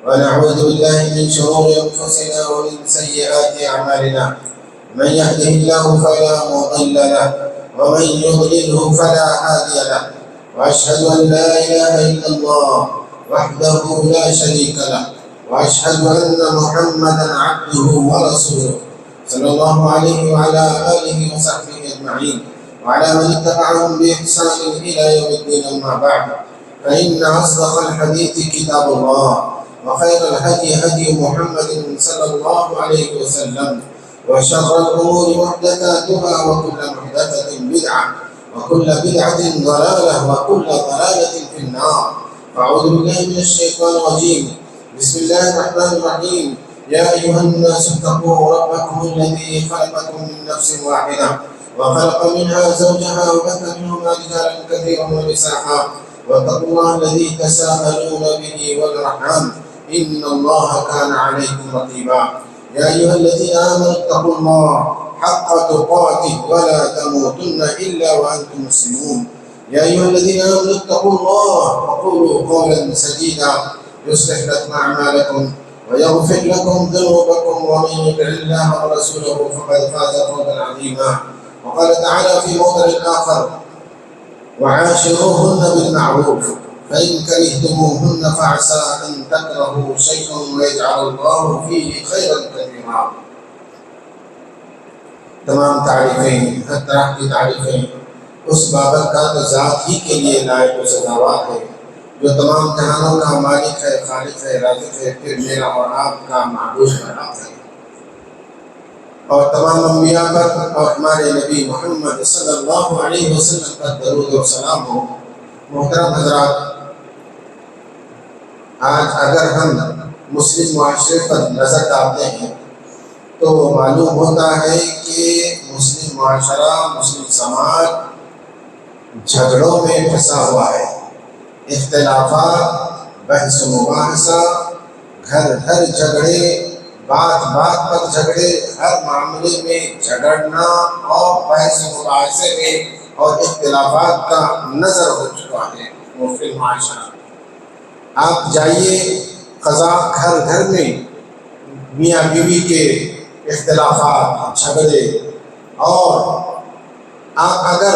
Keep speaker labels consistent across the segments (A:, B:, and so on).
A: ونعوذ بالله من شرور أنفسنا ومن سيئات أعمالنا. من يهده الله فلا مضل له ومن يضلله فلا هادي له. وأشهد أن لا إله إلا الله وحده لا شريك له، وأشهد أن محمدا عبده ورسوله صلى الله عليه وعلى آله وصحبه أجمعين وعلى من اتبعهم بإحسان إلى يوم الدين. أما بعد، فإن أصدق الحديث كتاب الله، وخير الهدي هدي محمد صلى الله عليه وسلم، وشر الأمور محدثاتها، وكل محدثة بدعة، وكل بدعة ضلالة، وكل ضلالة في النار. أعوذ بالله من الشيطان الرجيم. بسم الله الرحمن الرحيم. يا أيها الناس اتقوا ربكم الذي خلقكم من نفس واحدة وخلق منها زوجها وبث منهما رجالا كثيرا ونساء، واتقوا الله الذي تساءلون به والأرحام إن الله كان عليكم رقيبا. يا أيها الذين آمنوا اتقوا الله حق تقاته ولا تموتن إلا وأنتم مسلمون. يا أيها الذين آمنوا اتقوا الله وقولوا قولا سديدا يصلح لكم أعمالكم ويغفر لكم ذنوبكم، ومن يطع الله ورسوله فقد فاز فوزا عظيما. وقال تعالى في موضع آخر: وعاشروهن بالمعروف فإن كرهتموهن فعسى أن تكرهوا شيئا ويجعل الله فيه خيرا كثيرا. تمام تعریفیں، ہر طرح کی تعریفیں اس بابت کا تو ذات ہی کے لیے لائق و سزاوار ہے جو تمام جہانوں کا مالک ہے، خالق ہے، رازق ہے، پھر میرا اور آپ کا معبود ہے، اور تمام انبیاء پر اور ہمارے نبی محمد صلی اللہ علیہ وسلم پر درود و سلام ہو۔ محترم حضرات، آج اگر ہم مسلم معاشرے پر نظر ڈالتے ہیں تو معلوم ہوتا ہے کہ مسلم معاشرہ، مسلم سماج جھگڑوں میں پھنسا ہوا ہے۔ اختلافات، بحث و مباحثہ، گھر گھر جھگڑے، بات بات پر جھگڑے، ہر معاملے میں جھگڑنا اور بحث و مباحثے میں اور اختلافات کا نظر ہو چکا ہے مسلم معاشرہ۔ آپ جائیے قضا گھر گھر میں میاں بیوی کے اختلافات، جھگڑے، اور آپ اگر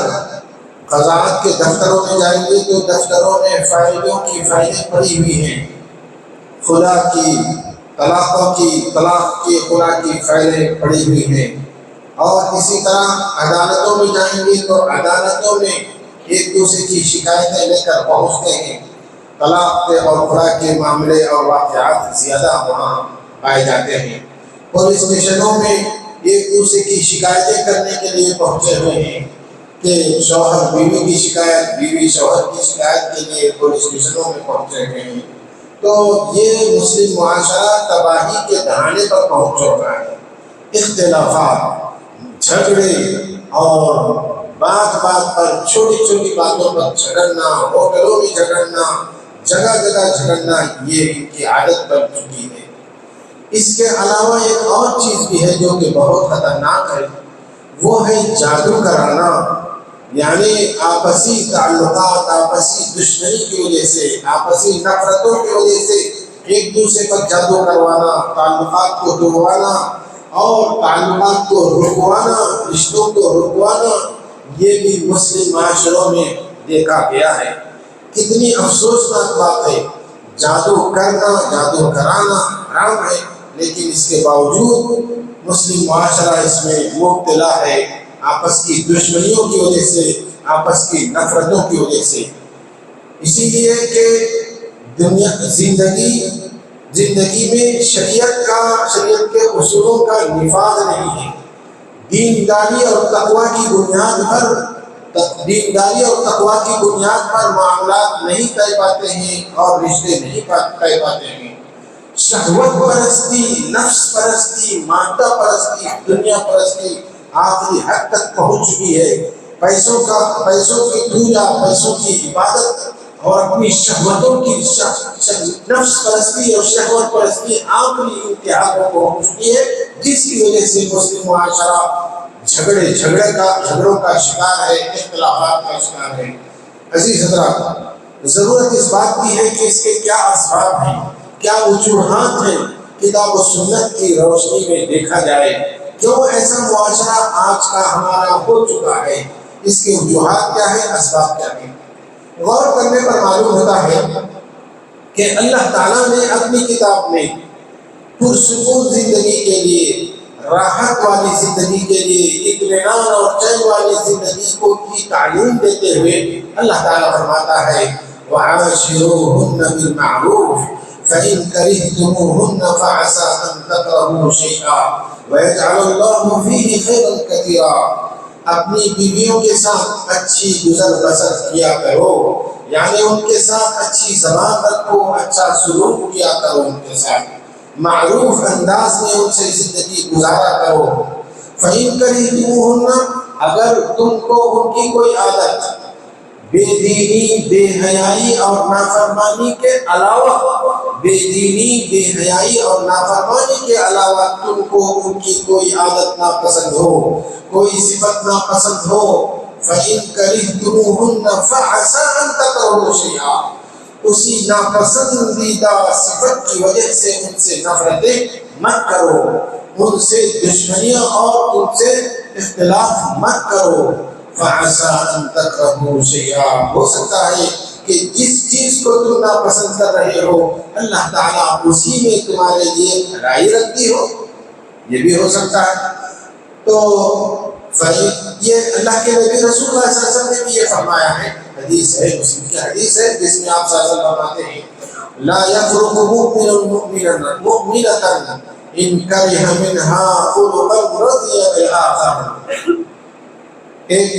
A: قضاءت کے دفتروں میں جائیں گے تو دفتروں میں فائلوں کی فائلیں پڑی ہوئی ہیں، خلا کی، طلاق کی خلا کی فائلیں پڑی ہوئی ہیں، اور اسی طرح عدالتوں میں جائیں گے تو عدالتوں میں ایک دوسرے کی شکایتیں لے کر پہنچتے ہیں۔ طلاق کے اور خلا کے معاملے اور واقعات زیادہ وہاں پائے جاتے ہیں۔ پولیس اسٹیشنوں میں ایک دوسرے کی شکایتیں کرنے کے لیے پہنچے ہوئے ہیں کہ شوہر بیوی کی شکایت، بیوی شوہر کی شکایت کے لیے پولیس اسٹیشنوں میں پہنچے ہوئے ہیں۔ تو یہ مسلم معاشرہ تباہی کے دہانے پر پہنچ چکا ہے۔ اختلافات، جھگڑے اور بات بات پر، چھوٹی چھوٹی باتوں پر جھگڑنا، ہوٹلوں میں جھگڑنا، جگہ جگہ جھگڑنا، یہ ان کی عادت بن چکی ہے۔ اس کے علاوہ ایک اور چیز بھی ہے جو کہ بہت خطرناک ہے، وہ ہے جادو کرانا، یعنی آپسی تعلقات، آپسی دشمنی کی وجہ سے، آپسی نفرتوں کی وجہ سے ایک دوسرے پر جادو کروانا، تعلقات کو توڑوانا اور تعلقات کو رکوانا، رشتوں کو رکوانا، یہ بھی مسلم معاشروں میں دیکھا گیا ہے۔ کتنی افسوسناک بات ہے، جادو کرنا، جادو کرانا حرام ہے، لیکن اس کے باوجود مسلم معاشرہ اس میں مبتلا ہے، آپس کی دشمنیوں کی وجہ سے، آپس کی نفرتوں کی وجہ سے۔ اسی لیے کہ زندگی میں شریعت کے اصولوں کا نفاذ نہیں ہے۔ دینداری اور تقوی کی بنیاد پر معاملات نہیں طے پاتے ہیں اور رشتے نہیں طے پاتے ہیں۔ شہوت پرستی، نفس پرستی، مادہ پرستی، دنیا پرستی آخری حد تک پہنچ چکی ہے۔ پیسوں کی پوجا، پیسوں کی عبادت اور اپنی شہوتوں کی نفس پرستی اور شہوت پرستی آخری انتہا کو پہنچ چکی ہے، جس کی وجہ سے مسلم معاشرہ جھگڑوں کا شکار ہے، اختلافات کا شکار ہے۔ عزیز حضرات، ضرورت اس بات کی ہے کہ اس کے کیا اسباب ہیں، کیا وجوہات ہیں کتاب و سنت کی روشنی میں دیکھا جائے کیوں ایسا معاشرہ آج کا ہمارا ہو چکا ہے، اس کے وجوہات کیا ہیں، اسباب کیا ہیں۔ غور کرنے پر معلوم ہوتا ہے کہ اللہ تعالیٰ نے اپنی کتاب میں پرسکون زندگی کے لیے، راحت والی زندگی کے لیے، اطمینان اور چین والی زندگی کو کی تعلیم دیتے ہوئے اللہ تعالیٰ فرماتا ہے وَعَاشِرُوهُنَّ بِالْمَعْرُوفِ فَإِنْ كَرِهْتُمُوهُنَّ فَعَسَىٰ أَن تَكْرَهُوا شَيْئًا وَيَجْعَلَ اللَّهُ فِيهِ خَيْرًا كَثِيرًا۔ اپنی بیویوں کے ساتھ اچھی گزر بسر کیا کرو، یعنی ان کے ساتھ اچھی زبان رکھو، اچھا سلوک کیا کرو، ان کے ساتھ معروف انداز میں ان سے زندگی گزارا کرو۔ فَإِن كَرِهْتُمُوهُنَّ اگر تم کو ان کی کوئی عادت بے دینی، بے حیائی اور نافرمانی کے علاوہ، بے دینی، بے حیائی اور نافرمانی کے علاوہ تم کو ان کی کوئی عادت ناپسند ہو، کوئی صفت ناپسند ہو، فَإِن كَرِهْتُمُوهُنَّ فَعَسَىٰ أَن تَكْرَهُوا شَيْئًا، اسی ناپسندیدہ صفت کی وجہ سے ان سے نفرتیں مت کرو، ان سے دشمنیاں اور ان سے اختلاف مت کرو۔ فَعَسَىٰ أَن تَكْرَهُوا شَيْئًا، ہو سکتا ہے کہ جس چیز کو تم ناپسند کر رہے ہو اللہ تعالیٰ اسی میں تمہارے لیے بھلائی رکھتی ہو، یہ بھی ہو سکتا ہے۔ تو یہ اللہ کے نبی رسول اللہ صلی اللہ علیہ وسلم نے بھی یہ فرمایا ہے، حدیث ہے، مسلم کی حدیث ہے جس میں آپ صلی اللہ علیہ وسلم فرماتے ہیں لا يفرق مؤمن مؤمنة إن كره منها خلقا رضي بالآخر۔ ایک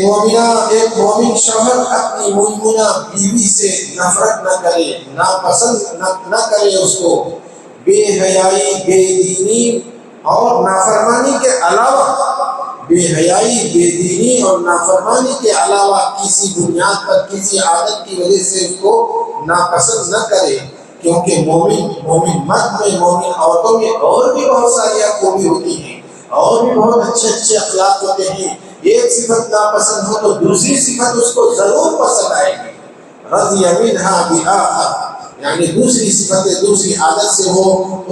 A: مومن شوہر اپنی مومنہ بیوی سے نفرت نہ کرے، ناپسند نہ کرے اس کو، بے حیائی، بے دینی اور نافرمانی کے علاوہ، بے حیائی، بے دینی اور نافرمانی کے علاوہ کسی بنیاد پر، کسی عادت کی وجہ سے اس کو ناپسند نہ کرے، کیونکہ مومن مرد میں، مومن عورتوں میں اور بھی بہت ساری خوبی ہوتی ہیں، اور بھی بہت اچھے اچھے اخلاق ہوتے ہیں۔ ایک صفت ناپسند ہو تو دوسری صفت اس کو ضرور پسند آئے گی۔ رضی منها بآخر، یعنی دوسری صفت، دوسری عادت سے وہ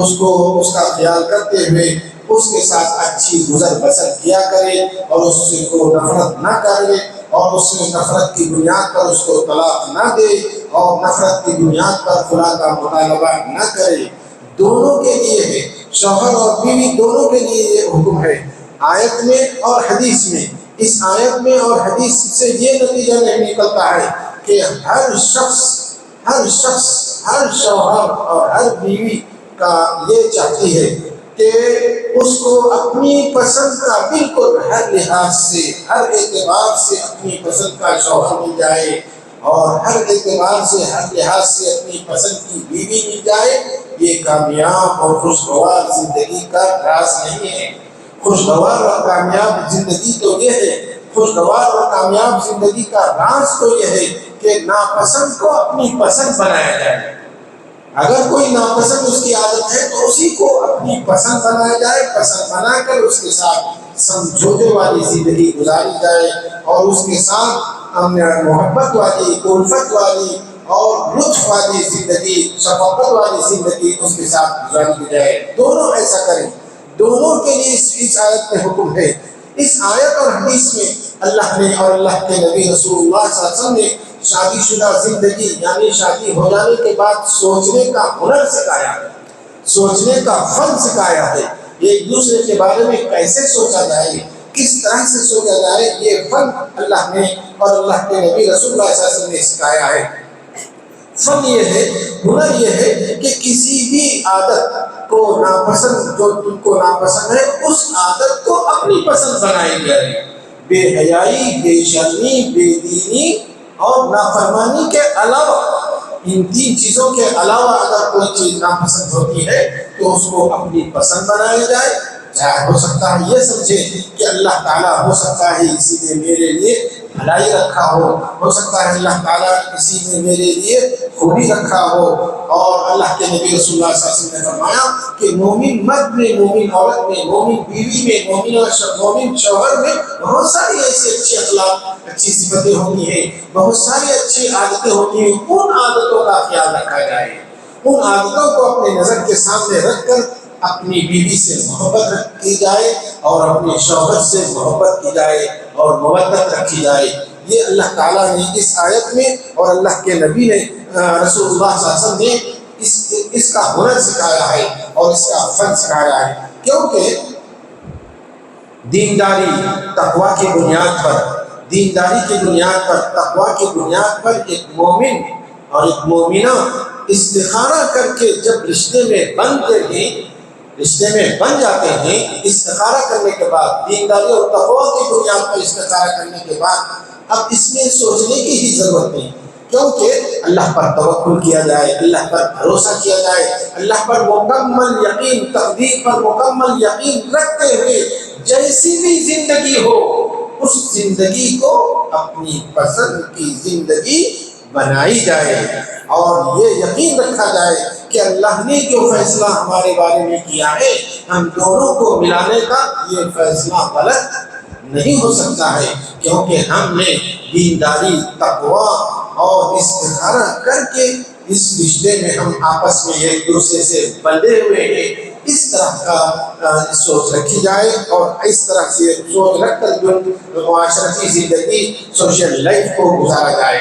A: اس کا خیال کرتے ہوئے اس کے ساتھ اچھی گزر بسر کیا کرے اور اس سے کو نفرت نہ کرے، اور اس سے نفرت کی بنیاد پر اس کو طلاق نہ دے، اور نفرت کی بنیاد پر خلا کا مطالبہ نہ کرے۔ دونوں کے لیے ہے، شوہر اور بیوی دونوں کے لیے یہ حکم ہے، آیت میں اور حدیث میں۔ اس آیت میں اور حدیث سے یہ نتیجہ نہیں نکلتا ہے کہ ہر شخص، ہر شوہر اور ہر بیوی کا یہ چاہتی ہے کہ اس کو اپنی پسند کا بالکل ہر لحاظ سے، ہر اعتبار سے اپنی پسند کا شوہر مل جائے، اور ہر اعتبار سے، ہر لحاظ سے اپنی پسند کی بیوی مل جائے۔ یہ کامیاب اور خوشگوار زندگی کا راز نہیں ہے۔ خوشگوار اور کامیاب زندگی تو یہ ہے، خوشگوار اور کامیاب زندگی کا راز تو یہ ہے کہ ناپسند کو اپنی پسند بنایا جائے۔ اگر کوئی ناپسند اس کی عادت ہے تو اسی کو اپنی پسند بنایا جائے، پسند بنا کر اس کے ساتھ سمجھوتے والی زندگی گزاری جائے، اور اس کے ساتھ محبت والی، الفت والی اور لطف والی زندگی، شفقت والی زندگی اس کے ساتھ گزاری جائے۔ دونوں ایسا کریں، دونوں کے لیے اس آیت میں حکم ہے۔ اس آیت اور حدیث میں اللہ نے اور اللہ کے نبی رسول اللہ صلی اللہ علیہ وسلم نے شادی شدہ زندگی، یعنی شادی ہو جانے کے بعد سوچنے کا ہنر سکھایا ہے، سوچنے کا فن سکھایا ہے۔ ایک دوسرے کے بارے میں کیسے سوچا جائے، کس طرح سے سوچا جائے، یہ فن اللہ نے اور اللہ کے نبی رسول اللہ صلی اللہ علیہ وسلم نے سکھایا ہے۔ فن یہ ہے، ہنر یہ ہے کہ کسی بھی عادت کو ناپسند، جو تم کو ناپسند ہے، اس عادت کو اپنی پسند بنائی جائے۔ بے حیائی، بے شرمی، بے دینی اور نافرمانی کے علاوہ، ان تین چیزوں کے علاوہ اگر کوئی چیز ناپسند ہوتی ہے تو اس کو اپنی پسند بنایا جائے۔ چاہے ہو سکتا ہے یہ سمجھے کہ اللہ تعالیٰ ہو سکتا ہے اسی نے میرے لیے بھلائی رکھا ہو سکتا ہے اللہ تعالیٰ اسی میں میرے لیے خوبی رکھا ہو۔ اور اللہ کے نبی رسول اللہ صلی اللہ علیہ وسلم نے فرمایا کہ مومن مرد میں، مومن عورت میں، مومن بیوی میں، مومن شوہر میں بہت ساری ایسی اچھی اخلاق، اچھی صفتیں ہوتی ہیں، بہت ساری اچھی عادتیں ہوتی ہیں، ان عادتوں کا خیال رکھا جائے، ان عادتوں کو اپنی نظر کے سامنے رکھ کر اپنی بیوی سے محبت کی جائے اور اپنے شوہر سے محبت کی جائے اور مودت رکھی جائے۔ یہ اللہ تعالیٰ نے اس آیت میں اور اللہ کے نبی نے رسول اللہ صلی اللہ علیہ وسلم نے اس کا ہنر سکھایا ہے اور اس کا فن سکھایا ہے، کیونکہ دینداری تقویٰ کی بنیاد پر، دینداری کی بنیاد پر، تقویٰ کی بنیاد پر ایک مومن اور ایک مومنہ استخارہ کر کے جب رشتے میں بن جاتے ہیں، استخارہ کرنے کے بعد، دینداری اور تقویٰ کی بنیاد پر استخارہ کرنے کے بعد اب اس میں سوچنے کی ہی ضرورت نہیں، کیونکہ اللہ پر توکل کیا جائے، اللہ پر بھروسہ کیا جائے، اللہ پر مکمل یقین، تقدیر پر مکمل یقین رکھتے ہوئے جیسی بھی زندگی ہو اس زندگی کو اپنی پسند کی زندگی بنائی جائے، اور یہ یقین رکھا جائے کہ اللہ نے جو فیصلہ ہمارے بارے میں کیا ہے، ہم دونوں کو ملانے کا یہ فیصلہ غلط نہیں ہو سکتا ہے، کیونکہ ہم نے دینداری، تقویٰ اور استخارہ کر کے اس رشتے میں ہم آپس میں ایک دوسرے سے بندھے ہوئے ہیں۔ اس طرح کا سوچ رکھی جائے اور اس طرح سے سوچ رکھ کر جو معاشرتی زندگی، سوشل لائف کو گزارا جائے۔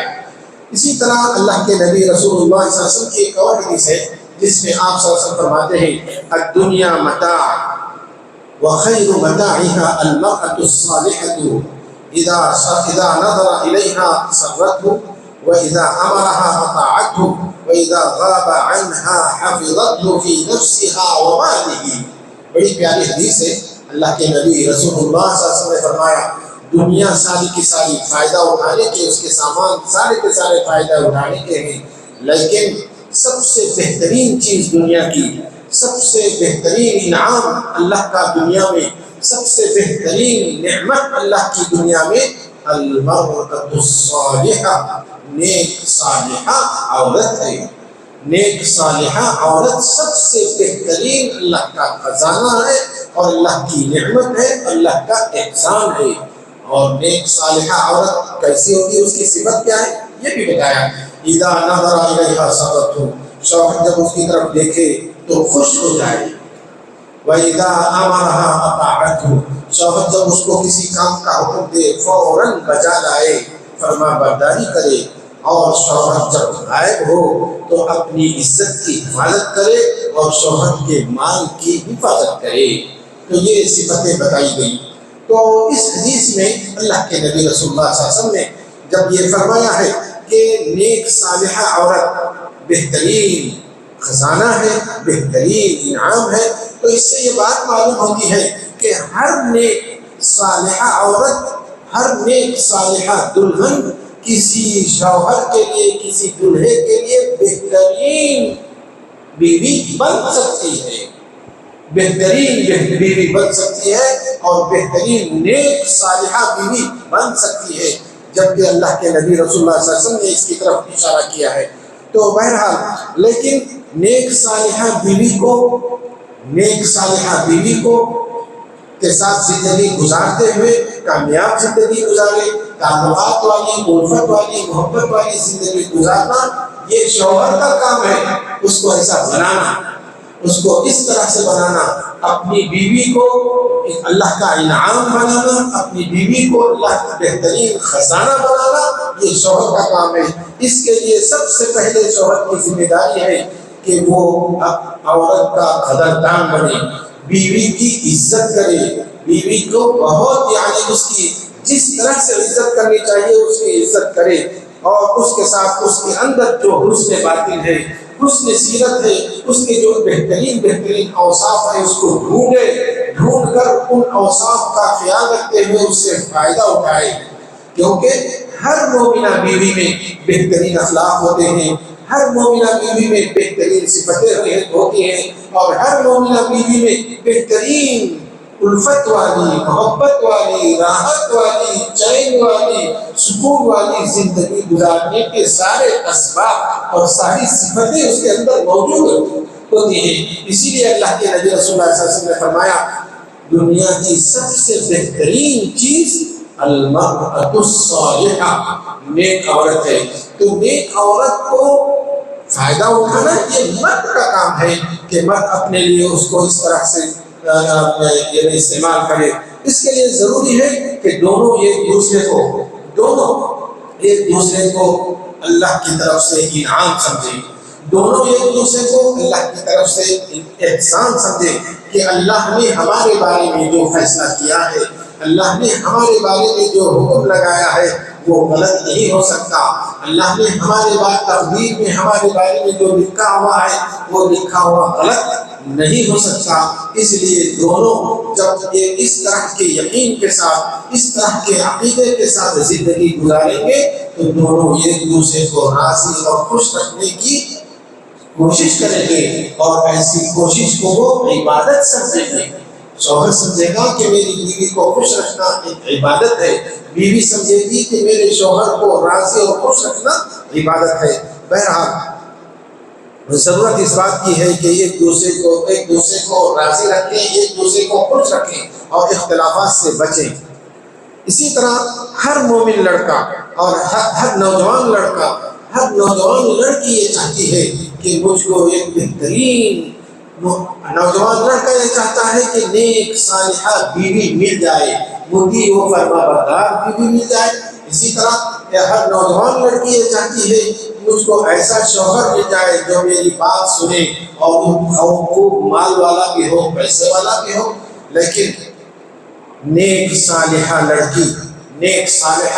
A: اسی طرح اللہ کے نبی رسول اللہ صلی اللہ علیہ وسلم کی ایک اور حدیث ہے جس میں آپ صلی اللہ علیہ وسلم فرماتے ہیں الدنیا متاع وخیر متاعها المرأة الصالحة اذا نظر الیها سرته واذا امرها اطاعته واذا غاب عنها حفظته في نفسها وماله۔ بڑی پیاری حدیث ہے، اللہ کے نبی رسول اللہ صلی اللہ علیہ وسلم نے فرمایا دنیا ساری کی ساری فائدہ اٹھانے کے، اس کے سامان سارے کے سارے فائدہ اٹھانے کے ہیں، لیکن سب سے بہترین چیز دنیا کی، سب سے بہترین انعام اللہ کا دنیا میں، سب سے بہترین نعمت اللہ کی دنیا میں المرأة الصالحہ، نیک صالحہ عورت ہے۔ نیک صالحہ عورت سب سے بہترین اللہ کا خزانہ ہے اور اللہ کی نعمت ہے، اللہ کا احسان ہے۔ اور نیک صالحہ عورت کیسی ہوتی ہے، اس کی صفت کیا ہے، یہ بھی بتایا۔ اذا نظر الیہا سرته، شوہر جب اس کی طرف دیکھے تو خوش ہو جائے۔ واذا امرها اطاعته، شوہر جب اس کو کسی کام کا حکم دے فوراً بجا لائے، فرما برداری کرے۔ اور شوہر جب غائب ہو تو اپنی عزت کی حفاظت کرے اور شوہر کے مال کی حفاظت کرے۔ تو یہ صفتیں بتائی گئی۔ تو اس حدیث میں اللہ کے نبی رسول اللہ صلی اللہ علیہ وسلم نے جب یہ فرمایا ہے کہ نیک صالحہ عورت بہترین خزانہ ہے، بہترین انعام ہے، تو اس سے یہ بات معلوم ہوتی ہے کہ ہر نیک صالحہ عورت، ہر نیک صالحہ دلہن کسی شوہر کے لیے، کسی دلہے کے لیے بہترین بیوی بن سکتی ہے، بہترین بیوی بن سکتی ہے اور بہترین نیک صالحہ بیوی بن سکتی ہے، جبکہ اللہ کے نبی رسول اللہ صلی اللہ علیہ وسلم نے اس کی طرف اشارہ کیا ہے۔ تو بہرحال لیکن نیک صالحہ بیوی کو کے ساتھ زندگی گزارتے ہوئے کامیاب زندگی گزارے، تعلقات والی، الفت والی، محبت والی زندگی گزارنا یہ شوہر کا کام ہے۔ اس کو ایسا بنانا، اس کو اس طرح سے بنانا، اپنی بیوی کو اللہ کا انعام بنانا، اپنی بیوی کو اللہ کا بہترین خزانہ بنانا، یہ شوہر کا کام ہے۔ اس کے لیے سب سے پہلے شوہر کی ذمہ داری ہے کہ وہ عورت کا قدردان بنے، بیوی کی عزت کرے، بیوی کو بہت یعنی اس کی جس طرح سے عزت کرنی چاہیے اس کی عزت کرے، اور اس کے ساتھ اس کے اندر جو حسن باطن ہے، حسن سیرت ہے، اس کے جو بہترین اوصاف ہے، اس کو ڈھونڈ کر ان اوصاف کا خیال رکھتے ہوئے اس سے فائدہ اٹھائے، کیونکہ ہر مومنہ بیوی میں بہترین اخلاق ہوتے ہیں، ہر مومنہ بیوی میں بہترین صفتیں ہوتی ہیں، اور ہر مومنہ بیوی میں بہترین الفت والی، محبت والی، راحت والی، چین والی، سکون والی زندگی گزارنے کے سارے اسباب اور ساری صفتیں اس کے اندر موجود ہوتی ہیں۔ اسی لیے اللہ کے نبی رسول اللہ صلی اللہ علیہ وسلم نے فرمایا دنیا کی سب سے بہترین چیز المرأة الصالحہ، نیک عورت ہے۔ تو نیک عورت کو فائدہ اٹھانا یہ مرد کا کام ہے کہ مرد اپنے لیے اس کو اس طرح سے استعمال کرے۔ اس کے لیے ضروری ہے کہ دونوں ایک دوسرے کو اللہ کی طرف سے انعام سمجھیں، دونوں ایک دوسرے کو اللہ کی طرف سے احسان سمجھیں کہ اللہ نے ہمارے بارے میں جو فیصلہ کیا ہے، اللہ نے ہمارے بارے میں جو حکم لگایا ہے وہ غلط نہیں ہو سکتا۔ اللہ نے ہمارے تقدیر میں ہمارے بارے میں جو لکھا ہوا ہے وہ لکھا ہوا غلط نہیں ہو سکتا۔ اس لیے دونوں جب یہ اس طرح کے یقین کے ساتھ، اس طرح کے عقیدے کے ساتھ زندگی گزاریں گے تو دونوں ایک دوسرے کو راضی اور خوش رکھنے کی کوشش کریں گے، اور ایسی کوشش کو وہ عبادت سمجھیں گے۔ شوہر سمجھے گا کہ میری بیوی کو خوش رکھنا ایک عبادت ہے، بیوی سمجھے گی کہ میرے شوہر کو راضی اور خوش رکھنا عبادت ہے۔ بہرحال ضرورت اس بات کی ہے کہ ایک دوسرے کو راضی رکھیں، ایک دوسرے کو خوش رکھیں اور اختلافات سے بچیں۔ اسی طرح ہر مومن لڑکا اور ہر نوجوان لڑکی یہ چاہتی ہے کہ مجھ کو ایک بہترین نوجوان لڑکا یہ چاہتا ہے کہ نیک صالحہ بیوی مل جائے، مطیع و فرما بردار بیوی مل جائے۔ اسی طرح ہر نوجوان لڑکی یہ چاہتی ہے مجھ کو ایسا شوہر مل جائے جو میری بات سنے اور خوب مال والا بھی ہو، پیسے والا بھی ہو، لیکن نیک صالحہ لڑکی، نیک صالح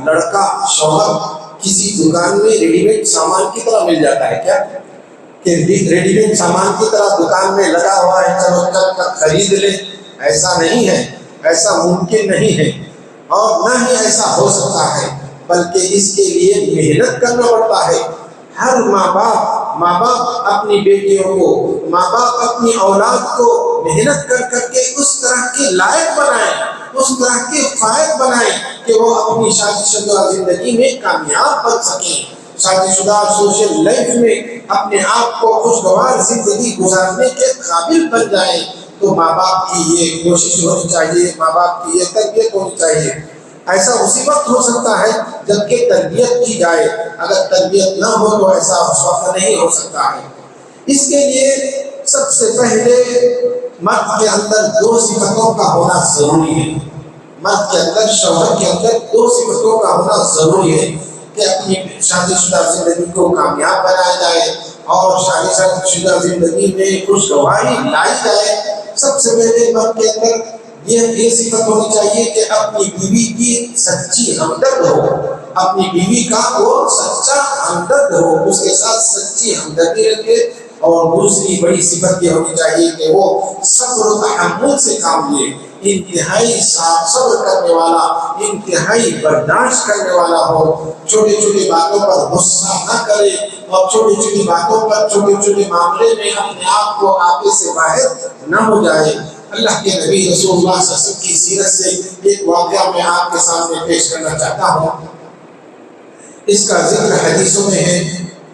A: لڑکا شوہر کسی دکان میں ریڈی میڈ سامان کی طرح مل جاتا ہے کیا؟ کہ ریڈی میڈ سامان کی طرح دکان میں لگا ہوا ہے، چلو چل کر خرید لے، ایسا نہیں ہے، ایسا ممکن نہیں ہے، اور نہ ہی ایسا ہو سکتا ہے، بلکہ اس کے لیے محنت کرنا پڑتا ہے۔ ہر ماں باپ اپنی بیٹیوں کو، ماں باپ اپنی اولاد کو محنت کر کے اس طرح کے لائق بنائیں، اس طرح کے فائد بنائیں کہ وہ اپنی شادی شدہ زندگی میں کامیاب بن سکیں، شادی شدہ سوشل لائف میں اپنے آپ کو خوشگوار زندگی گزارنے کے قابل بن جائیں۔ تو ماں باپ کی یہ کوشش ہونی چاہیے، ماں باپ کی یہ تربیت ہونی چاہیے۔ ایسا اسی وقت ہو سکتا ہے جب کہ تربیت کی جائے، اگر تربیت نہ ہو تو ایسا اس وقت نہیں ہو سکتا ہے۔ اس کے لیے سب سے پہلے مرد کے اندر دو صفتوں کا ہونا ضروری ہے۔ مرد کے اندر، شوہر کے اندر دو صفتوں کا ہونا ضروری ہے کہ اپنی شادی شدہ زندگی کو کامیاب بنایا جائے اور شادی شدہ زندگی میں خوشگواری لائی جائے۔ سب سے پہلے مرد کے اندر یہ صفت ہونی چاہیے کہ اپنی بیوی کی سچی ہمدرد ہو، اپنی بیوی کا وہ سچا ہمدرد ہو، اس کے ساتھ سچی ہمدردی رکھے۔ اور دوسری بڑی صفت یہ ہونی چاہیے کہ وہ صبر و تحمل سے کام لے، انتہائی صبر کرنے والا، انتہائی برداشت کرنے والا ہو، چھوٹی چھوٹی باتوں پر غصہ نہ کرے اور چھوٹی چھوٹی باتوں پر، چھوٹے چھوٹے معاملے میں اپنے آپ کو آپے سے باہر نہ ہو جائے۔ اللہ کے نبی رسول اللہ صلی اللہ علیہ وسلم کی سیرت سے ایک واقعہ میں آپ کے سامنے پیش کرنا چاہتا ہوں۔ اس کا ذکر حدیثوں میں ہے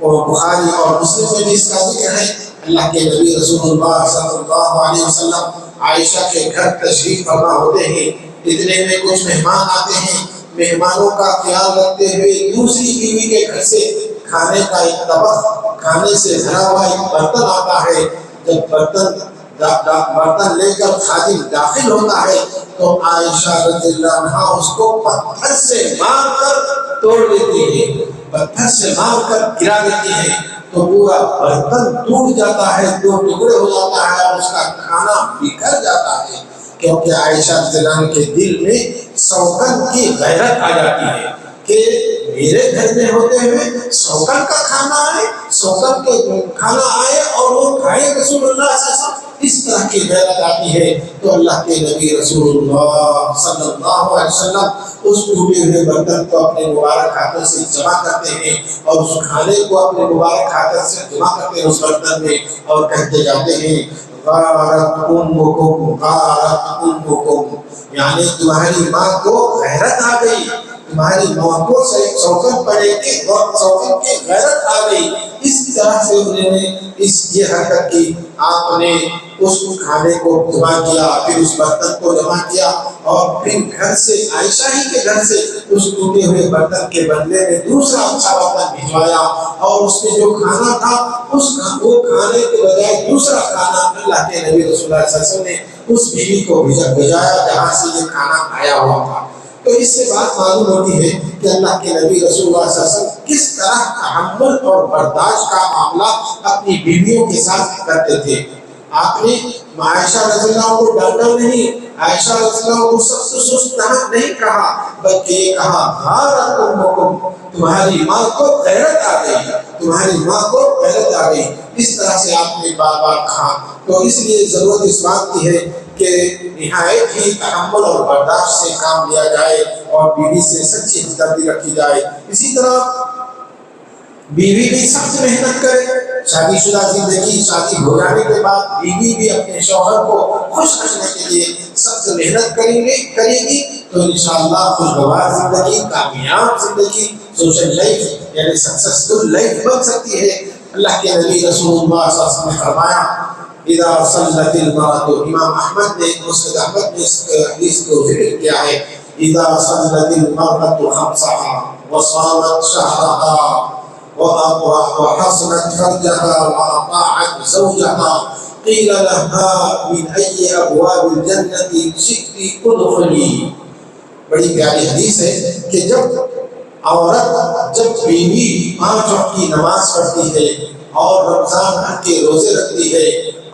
A: اور بخاری اور مسلم میں بھی اس کا ذکر ہے۔ اللہ کے نبی رسول اللہ صلی اللہ علیہ وسلم عائشہ کے گھر تشریف فرما ہوتے ہیں، اتنے میں کچھ مہمان آتے ہیں، مہمانوں کا خیال رکھتے ہوئے دوسری بیوی کے گھر سے کھانے کا ایک طبق، کھانے سے بھرا ہوا ایک برتن آتا ہے۔ جب برتن لے کر خادم داخل ہوتا ہے تو عائشہ رضی اللہ عنہا اس کو پتھر سے مار کر توڑ دیتی ہے، پتھر سے مار کر گرا دیتی ہے، تو پورا برتن ٹوٹ جاتا ہے، دو ٹکڑے ہو جاتا ہے اور اس کا کھانا بکھر جاتا ہے، کیونکہ عائشہ رضی اللہ عنہا کے دل میں سوکن کی غیرت آ جاتی ہے کہ میرے گھر میں ہوتے ہوئے سوکن کا کھانا آئے، سوکن کے کھانا آئے اور وہ کھائے رسول اللہ صلی اللہ علیہ وسلم، اس طرح کی غیرت آتی ہے۔ تو اللہ کے نبی رسول اللہ صلی اللہ علیہ وسلم اس ٹوٹے ہوئے برتن کو اپنے مبارک ہاتھوں سے جمع کرتے ہیں اور اس کھانے کو اپنے مبارک ہاتھوں سے جمع کرتے ہیں اس برتن میں، اور کہتے جاتے ہیں غارت امکم، غارت امکم، یعنی تمہاری ماں کو غیرت آ گئی، تمہاری ماں کو سوکن پڑے کہ سوکن کی غیرت آ گئی اس طرح سے انہوں نے یہ حرکت کی. آپ نے اس کھانے کو جمع کیا، پھر اس برتن کو جمع کیا، اور پھر گھر سے عائشہ ہی کے گھر سے اس ٹوٹے ہوئے برتن کے بدلے میں دوسرا اچھا برتن بھجوایا، اور اس میں جو کھانا تھا وہ کھانے کے بجائے دوسرا کھانا اللہ کے نبی رسول اللہ صلی اللہ علیہ وسلم نے اس بیوی کو بھیجایا جہاں سے یہ کھانا آیا ہوا تھا. تو اس سے بات معلوم ہوتی ہے کہ اللہ کے نبی رسول اللہ صلی اللہ علیہ وسلم کس طرح تحمل اور برداشت کا معاملہ اپنی بیویوں کے ساتھ کرتے تھے. آپ نے عائشہ رضی اللہ کو ڈانٹا نہیں، عائشہ رضی اللہ کو سخت سست نہیں کہا، بلکہ یہ کہا غارت امکم، تمہاری ماں کو غیرت آ گئی، تمہاری ماں کو غیرت آ گئی. اس طرح سے آپ نے بار بار کہا. تو اس لیے ضرورت اس بات کی ہے کہ نہایت ہی تحمل اور برداشت سے کام لیا جائے اور بیوی سے سچی ہمدردی رکھی جائے. اسی طرح بیوی بھی سخت محنت کرے. شادی شدہ زندگی، شادی ہو جانے کے بعد بیوی بھی اپنے شوہر کو خوش رکھنے کے لیے سخت محنت کرے گی تو انشاءاللہ خوشگوار زندگی، کامیاب زندگی، سوشل لائف یعنی سکسسفل لائف بن سکتی ہے. اللہ کے نبی رسول اللہ صلی اللہ علیہ وسلم نے فرمایا اذا صلت المرأة، امام احمد نے مسند احمد نے اس حدیث کو ذکر کیا ہے، اذا صلت المرأة خمسها وصامت شهرها وحصنت فرجها وأطاعت زوجها قيل لها من أي أبواب الجنة شئت ادخلي. بڑی پیاری حدیث ہے کہ جب بیوی 5 وقت کی نماز پڑھتی ہے اور رمضان بھر کے روزے رکھتی ہے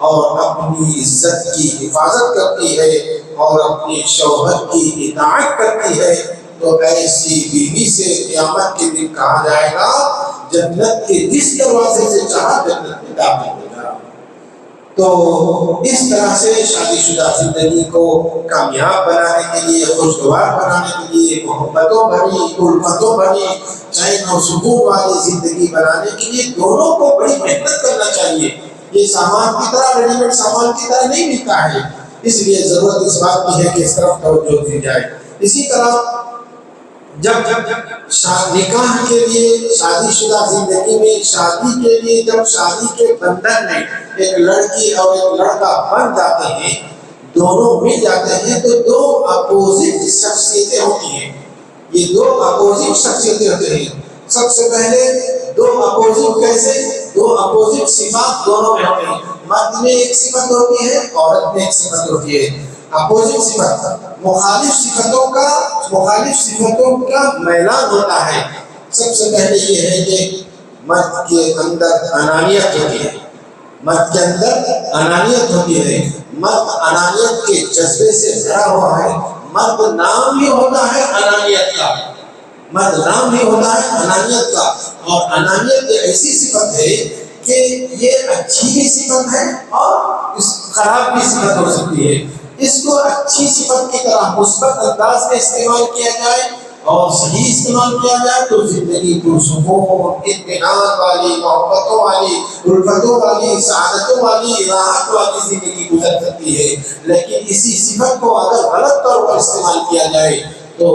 A: اور اپنی عزت کی حفاظت کرتی ہے اور اپنے شوہر کی اطاعت کرتی ہے تو ایسی بیوی سے قیامت کے دن کہا جائے گا جنت کے جس دروازے سے چاہا جنت میں داخل ہو جا. تو اس طرح سے شادی شدہ زندگی کو کامیاب بنانے کے لیے، خوشگوار بنانے کے لیے، محبتوں بھری، الفتوں بھری، چین و سکون والی زندگی بنانے کے لیے دونوں کو بڑی محنت کرنا چاہیے. یہ سامان کی طرح، ریڈی میڈ سامان کی طرح نہیں ملتا ہے. اس لیے ضرورت اس بات کی ہے کہ اس طرف توجہ دی جائے. اسی طرح جب نکاح کے لیے، شادی شدہ زندگی میں شادی کے لیے جب شادی کے بندھن میں ایک لڑکی اور ایک لڑکا بن جاتے ہیں، دونوں مل جاتے ہیں تو 2 اپوزٹ شخصیتیں ہوتی ہیں. یہ 2 اپوزٹ شخصیتیں ہوتے ہیں. سب سے پہلے 2 اپوزٹ کیسے؟ 2 اپوزٹ صفات دونوں میں ہوتے ہیں. مرد میں ایک صفت ہوتی ہے، عورت میں ایک صفت ہوتی ہے. اپوزٹ صفت مخالف صفتوں کا میلان ہوتا ہے. سب سے پہلے یہ ہے کہ مرد کے اندر انانیت ہوتی ہے. مرد کے اندر انانیت ہوتی ہے. مرد انانیت کے جذبے سے بھرا ہوا ہے. مرد نام ہی ہوتا ہے انانیت کا. مرد نام ہی ہوتا ہے انانیت کا. اور انانیت ایسی صفت ہے کہ یہ اچھی بھی صفت ہے اور خراب بھی صفت ہو سکتی ہے. اس کو اچھی صفت کی طرح مثبت انداز میں استعمال کیا جائے اور صحیح استعمال کیا جائے تو زندگی پرسکون، اطمینان والی، محبتوں والی، الفتوں والی، سعادتوں والی، راحت والی زندگی گزر سکتی ہے. لیکن اسی صفت کو اگر غلط طور پر استعمال کیا جائے تو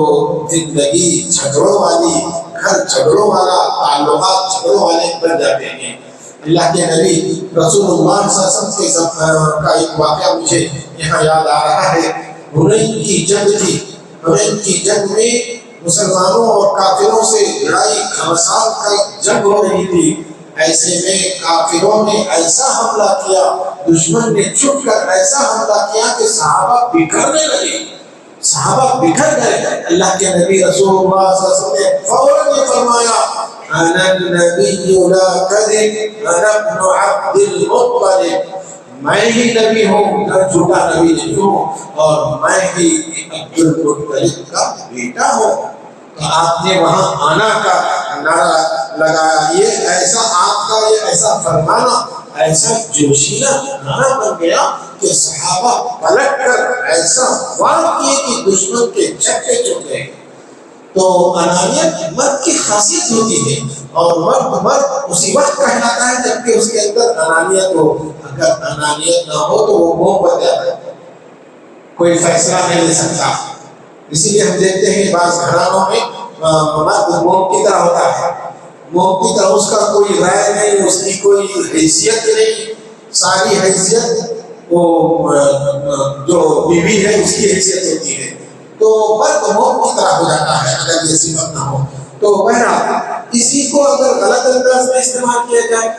A: زندگی جھگڑوں والی، گھر جھگڑوں والا، تعلقات جھگڑوں والے بن جاتے ہیں. اللہ کے نبی رسول اللہ صلی اللہ علیہ وسلم کا ایک واقعہ مجھے یہاں یاد آ رہا ہے. حنین کی جنگ تھی. حنین کی جنگ میں مسلمانوں اور کافروں سے لڑائی گھمسان کا جنگ ہو رہی تھی. ایسے میں کافروں نے ایسا حملہ کیا، دشمن نے چھپ کر ایسا حملہ کیا کہ صحابہ بکھرنے لگے. صحابہ بکھر گئے. اللہ کے نبی رسول اللہ صلی اللہ علیہ وسلم نے فوراً یہ فرمایا انا النبی لا کذب انا ابن عبد المطلب، میں ہی نبی ہوں، میں جھوٹا نبی نہیں ہوں اور میں ہی عبد المطلب کا بیٹا ہوں. تو آپ نے وہاں آنا کا نعرہ لگایا. یہ ایسا آپ کا یہ ایسا فرمانا ایسا جوشیلا نعرہ بن گیا کہ صحابہ پلٹ کر ایسا وار کیے کہ دشمن کے چکے چکے. تو انانیت مرد کی خاصیت ہوتی ہے اور مرد اسی وقت کہلاتا ہے جبکہ اس کے اندر انانیت ہو. اگر انانیت نہ ہو تو وہ موم بن جاتا ہے، کوئی فیصلہ نہیں لے سکتا. اسی لیے ہم دیکھتے ہیں بعض گھرانوں میں مرد موم کی طرح ہوتا ہے. موم کی طرح اس کا کوئی رائے نہیں، اس کی کوئی حیثیت نہیں، ساری حیثیت وہ جو بیوی ہے اس کی حیثیت ہوتی ہے، تو مرد موم کی طرح ہو جاتا ہے اگر یہ صفت نہ ہو۔ تو بہرحال اسی کو اگر غلط انداز میں استعمال کیا جائے،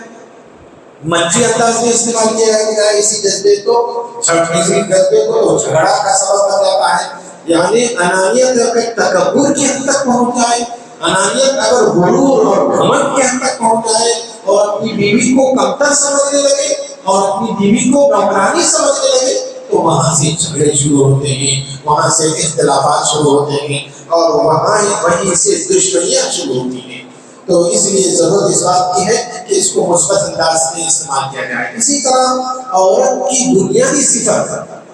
A: منفی انداز میں استعمال کیا جائے اسی جذبے کو، تو جھگڑا کا سبب بن جاتا ہے۔ یعنی انانیت اگر تکبر کی حد تک پہنچ جائے، انانیت اگر غرور اور گھمنڈ کی حد تک پہنچ جائے اور اپنی بیوی کو کمتر سمجھنے لگے اور اپنی بیوی کو نوکرانی سمجھنے لگے، تو وہاں سے جھگڑے شروع ہوتے ہیں، وہاں سے اختلافات شروع ہوتے ہیں اور وہیں سے دشمنیاں شروع ہوتی ہیں۔ تو اس لیے ضرورت اس بات کی ہے کہ اس کو مثبت انداز میں استعمال کیا جائے۔ اسی طرح عورت کی بنیادی صفت،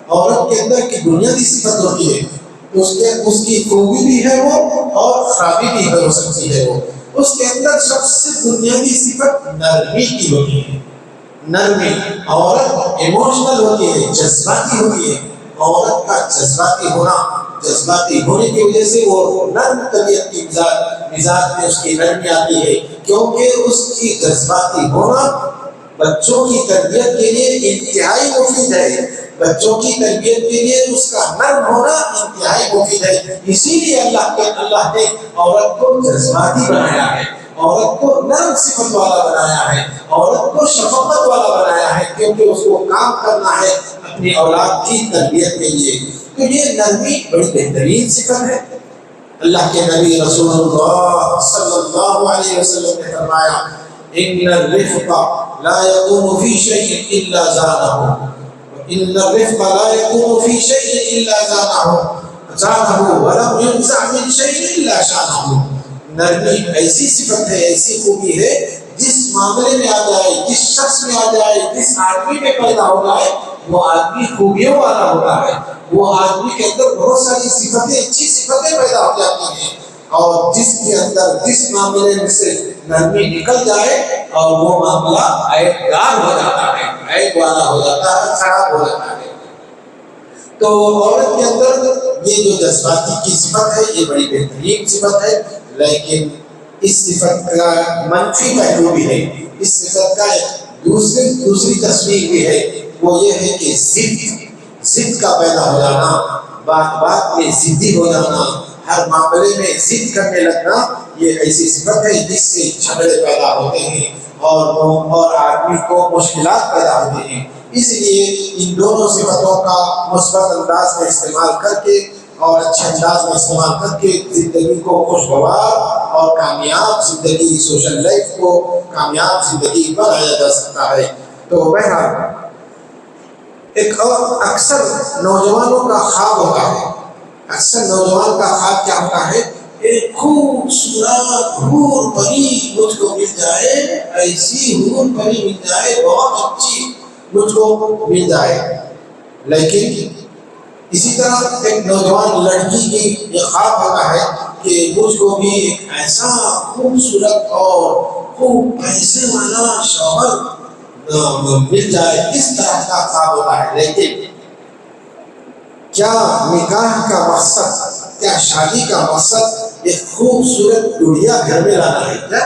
A: عورت کے اندر کی بنیادی صفت ہوتی ہے، اس کی خوبی بھی ہے وہ اور خرابی بھی ہو سکتی ہے وہ۔ اس کے اندر سب سے بنیادی صفت نرمی کی ہوتی ہے۔ نرمی، عورت ایموشنل ہوتی ہے، جذباتی ہوتی ہے۔ عورت کا جذباتی ہونا، جذباتی ہونے کی وجہ سے وہ نرم طبیعت کی مزاج میں اس کی نرمی آتی ہے، کیونکہ اس کی جذباتی ہونا بچوں کی تربیت کے لیے انتہائی مفید ہے۔ بچوں کی تربیت کے لیے اس کا نرم ہونا انتہائی مفید ہے۔ اسی لیے اللہ نے عورت کو جذباتی بنایا ہے، عورت کو نرم صفت والا بنایا ہے، عورت کو شفقت والا بنایا ہے، کیونکہ اس کو کام کرنا ہے اپنی اولاد کی تربیت کے لیے۔ تو یہ نرمی بڑی بہترین صفت ہے۔ اللہ کے نبی رسول اللہ صلی اللہ علیہ وسلم نے فرمایا ان الرفق لا يكون في شيء الا زانه، ان الرفق لا يكون في شيء الا زانه ولم ينزع من شيء الا شانه۔ نرمی ایسی صفت ہے، ایسی خوبی ہے جس معاملے میں آ جائے، جس شخص میں آ جائے، جس آدمی میں پیدا ہو جائے، وہ آدمی خوبیوں والا ہوتا ہے، وہ آدمی کے اندر بہت ساری صفتیں، اچھی صفتیں پیدا ہو جاتی ہیں، اور جس کے اندر جس معاملے میں سے نرمی نکل جائے اور وہ معاملہ عیب دار ہو جاتا ہے، عیب والا ہو جاتا ہے، خراب ہو جاتا ہے۔ تو عورت کے اندر یہ جو جذباتی کی صفت ہے یہ بڑی بہترین صفت ہے، لیکن اس صفت کا منفی پہلو بھی ہے، اس صفت کا دوسری تصویر بھی ہے، وہ یہ ہے کہ ضد کا پیدا ہو جانا، بات میں ضدی ہو جانا، ہر معاملے میں ضد کرنے لگنا، یہ ایسی صفت ہے جس سے جھگڑے پیدا ہوتے ہیں اور آدمی کو مشکلات پیدا ہوتے ہیں۔ اس لیے ان دونوں صفتوں کا مثبت انداز میں استعمال کر کے اور اچھے انداز میں استعمال کر کے زندگی کو خوشگوار اور کامیاب زندگی، سوشل لائف کو کامیاب زندگی بنایا جا سکتا ہے۔ تو بہرحال ایک اور اکثر نوجوانوں کا خواب ہوتا ہے، اکثر نوجوان کا خواب کیا ہوتا ہے؟ ایک خوبصورت حور پری مجھ کو مل جائے، ایسی حور پری مل جائے، بہت اچھی مجھ کو مل جائے۔ لیکن اسی طرح ایک نوجوان لڑکی کی یہ خواب ہوتا ہے کہ مجھ کو بھی ایک ایسا خوبصورت اور خوب پیسے والا شوہر مل جائے، اس طرح کا خواب ہوتا ہے۔ لیکن کیا نکاح کا مقصد، کیا شادی کا مقصد ایک خوبصورت گڑیا گھر میں لانا ہے کیا؟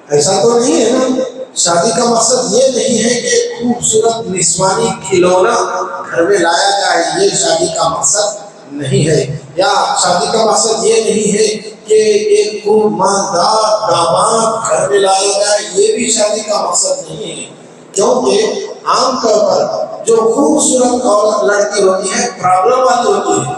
A: ایسا تو نہیں ہے نا۔ شادی کا مقصد یہ نہیں ہے کہ خوبصورت نسوانی کھلونا گھر میں لایا جائے، یہ شادی کا مقصد نہیں ہے۔ یا شادی کا مقصد یہ نہیں ہے کہ ایک خوب مالدار داماد گھر میں لایا جائے، یہ بھی شادی کا مقصد نہیں ہے۔ کیونکہ عام طور پر جو خوبصورت عورت لڑکی ہوتی ہے پرابلم والی ہوتی ہے،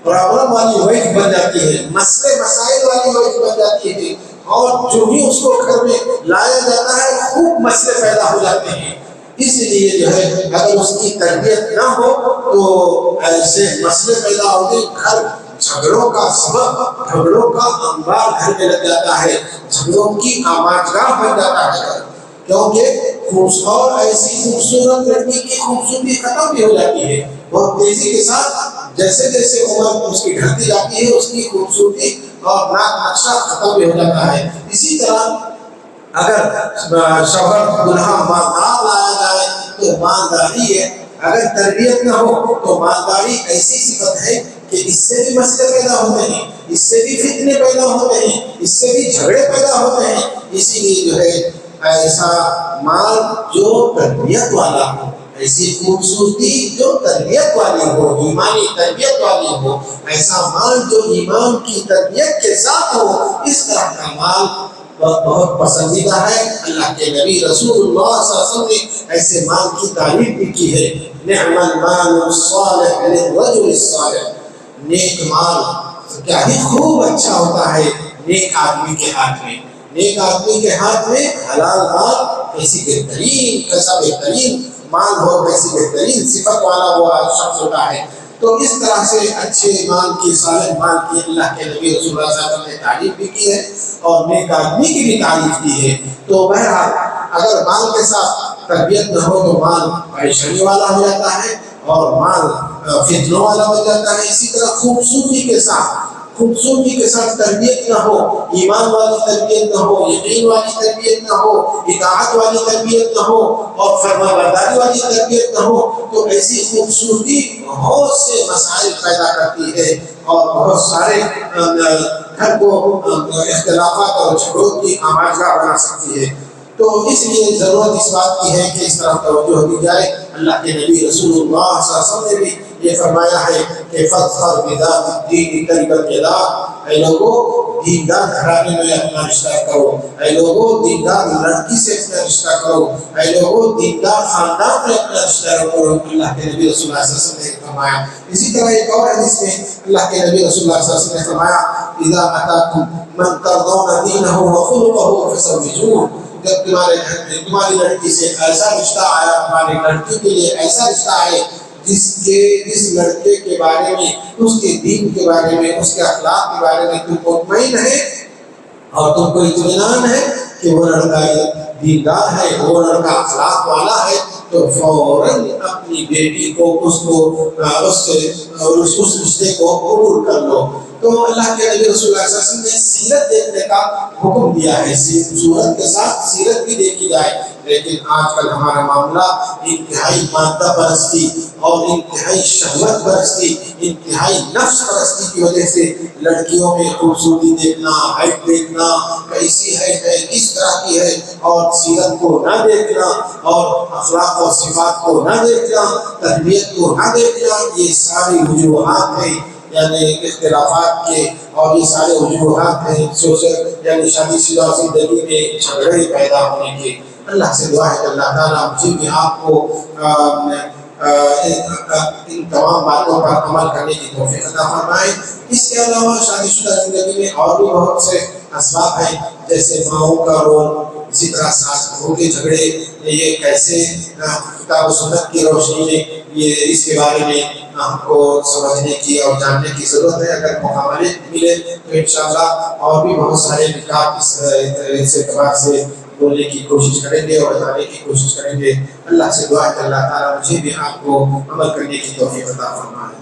A: پرابلم والی وائف بن جاتی ہے، مسئلے مسائل والی وائف بن جاتی ہے، اور جو ہی اس کو گھر میں لایا جاتا ہے خوب مسئلے پیدا ہو جاتے ہیں۔ اس لیے جو ہے اگر اس کی تربیت نہ ہو تو ایسے مسئلے پیدا ہوتے، گھر جھگڑوں کا سبب، جھگڑوں کا انبار گھر میں لگ جاتا ہے، جھگڑوں کی آماجگاہ بن جاتا ہے، کیونکہ اور ایسی خوبصورت لڑکی کی خوبصورتی ختم بھی ہو جاتی ہے بہت تیزی کے ساتھ، جیسے جیسے عمر اس کی ڈھلتی جاتی ہے اس کی خوبصورتی اور ناک نقشہ ختم بھی ہو جاتا ہے۔ اسی طرح اگر شوہر دلہا مالدار لایا جائے تو مالداری ہے، اگر تربیت نہ ہو تو مالداری ایسی صفت ہے کہ اس سے بھی مسئلے پیدا ہوتے ہیں، اس سے بھی فتنے پیدا ہوتے ہیں، اس سے بھی جھگڑے پیدا ہوتے ہیں۔ اسی لیے جو ہے ایسا مال جو تربیت والا ہو، ایسی خوبصورتی جو تربیت والی ہو، ایمانی تربیت والی ہو، ایسا مال جو ایمان کی تربیت کے ساتھ ہو، اس طرح کا مال بہت پسندیدہ ہے۔ اللہ کے نبی رسول اللہ صلی اللہ علیہ وسلم نے ایسے مال کی تعریف بھی کی ہے، نعم المال الصالح للرجل الصالح، نیک مال کیا ہی خوب اچھا ہوتا ہے نیک آدمی کے ہاتھ میں۔ نیک آدمی کے ہاتھ میں حلال مال کیسی بہترین، کیسا بہترین مال ہو، کیسی بہترین صفت والا وہ شخص ہوتا ہے۔ تو اس طرح سے اچھے مال کی، صالح مال کی اللہ کے نبی رسول اللہ صلی اللہ علیہ وسلم نے تعریف بھی کی ہے اور نیک آدمی کی بھی تعریف کی ہے۔ تو بہرحال اگر مال کے ساتھ تربیت نہ ہو تو مال پریشانی والا ہو جاتا ہے اور مال فتنوں والا ہو جاتا ہے۔ اسی طرح خوبصورتی کے ساتھ تربیت نہ ہو، ایمان والی تربیت نہ ہو، یقین والی تربیت نہ ہو، اطاعت والی تربیت نہ ہو اور فرما برداری والی تربیت نہ ہو، تو ایسی خوبصورتی بہت سے مسائل پیدا کرتی ہے اور بہت سارے گھر کو اختلافات اور جھگڑوں کی آماجگاہ بنا سکتی ہے۔ تو اس لیے ضرورت اس بات کی ہے کہ اس طرح توجہ دی جائے۔ اللہ کے نبی رسول اللہ صلی اللہ علیہ وسلم نے بھی یہ فرمایا ہے کہ فاظفر بذات الدین تربت یداک، اے لوگوں دیندار گھرانے میں اپنا رشتہ کرو، اے لوگوں دیندار لڑکی سے اپنا رشتہ کرو، اے لوگوں دیندار خاندان میں اپنا رشتہ کرو، اللہ کے نبی رسول اللہ صلی اللہ علیہ وسلم نے فرمایا۔ اسی طرح ایک اور حدیث میں اللہ کے نبی رسول اللہ صلی اللہ علیہ وسلم نے فرمایا اذا اتاکم من ترضون دینہ وخلقہ فزوجوہ، جب تمہاری لڑکی سے ایسا رشتہ آیا، تمہاری لڑکی کے لیے ایسا رشتہ آئے جس لڑکے کے بارے میں، اس کے دین کے بارے میں، اس کے اخلاق کے بارے میں تم مطمئن ہے اور تم کو اطمینان ہے کہ وہ لڑکا دیندار ہے، وہ لڑکا اخلاق والا ہے، تو فوراً اپنی بیٹی کو اس رشتے کو قبول کر لو۔ تو اللہ کے نبی رسول اللہ صلی اللہ علیہ وسلم نے سیرت دیکھنے کا حکم دیا ہے، صورت کے ساتھ سیرت بھی دیکھی جائے۔ لیکن آج کل ہمارا معاملہ انتہائی مادہ پرستی اور انتہائی شہوت پرستی، انتہائی نفس پرستی کی وجہ سے لڑکیوں میں خوبصورتی دیکھنا، ہائٹ دیکھنا، کیسی ہے، کس طرح کی ہے، اور سیرت کو نہ دیکھنا اور اخلاق اور صفات کو نہ دیکھنا، تربیت کو نہ دیکھنا، یہ ساری وجوہات ہیں یعنی اختلافات کے، اور یہ سارے وجوہات ہیں یعنی شادی شدہ زندگی میں جھگڑے پیدا ہونے کے۔ اللہ سے دعا ہے کہ اللہ تعالیٰ مجھے بھی آپ کو ان تمام باتوں پر عمل کرنے کی توفیق عطا فرمائے۔ اس کے علاوہ شادی شدہ زندگی میں اور بھی بہت سے اسباب ہیں، جیسے ماؤں کا رول، اسی طرح ساس بہو کے جھگڑے، یہ کیسے کتاب و سنت کی روشنی میں یہ اس کے بارے میں ہم کو سمجھنے کی اور جاننے کی ضرورت ہے۔ اگر موقع ملے تو انشاءاللہ اور بھی بہت سارے نکات اس اعتبار سے بولنے کی کوشش کریں گے اور بتانے کی کوشش کریں گے۔ اللہ سے دعا ہے کہ اللہ تعالیٰ مجھے بھی آپ کو عمل کرنے کی توفیق عطا فرمائے۔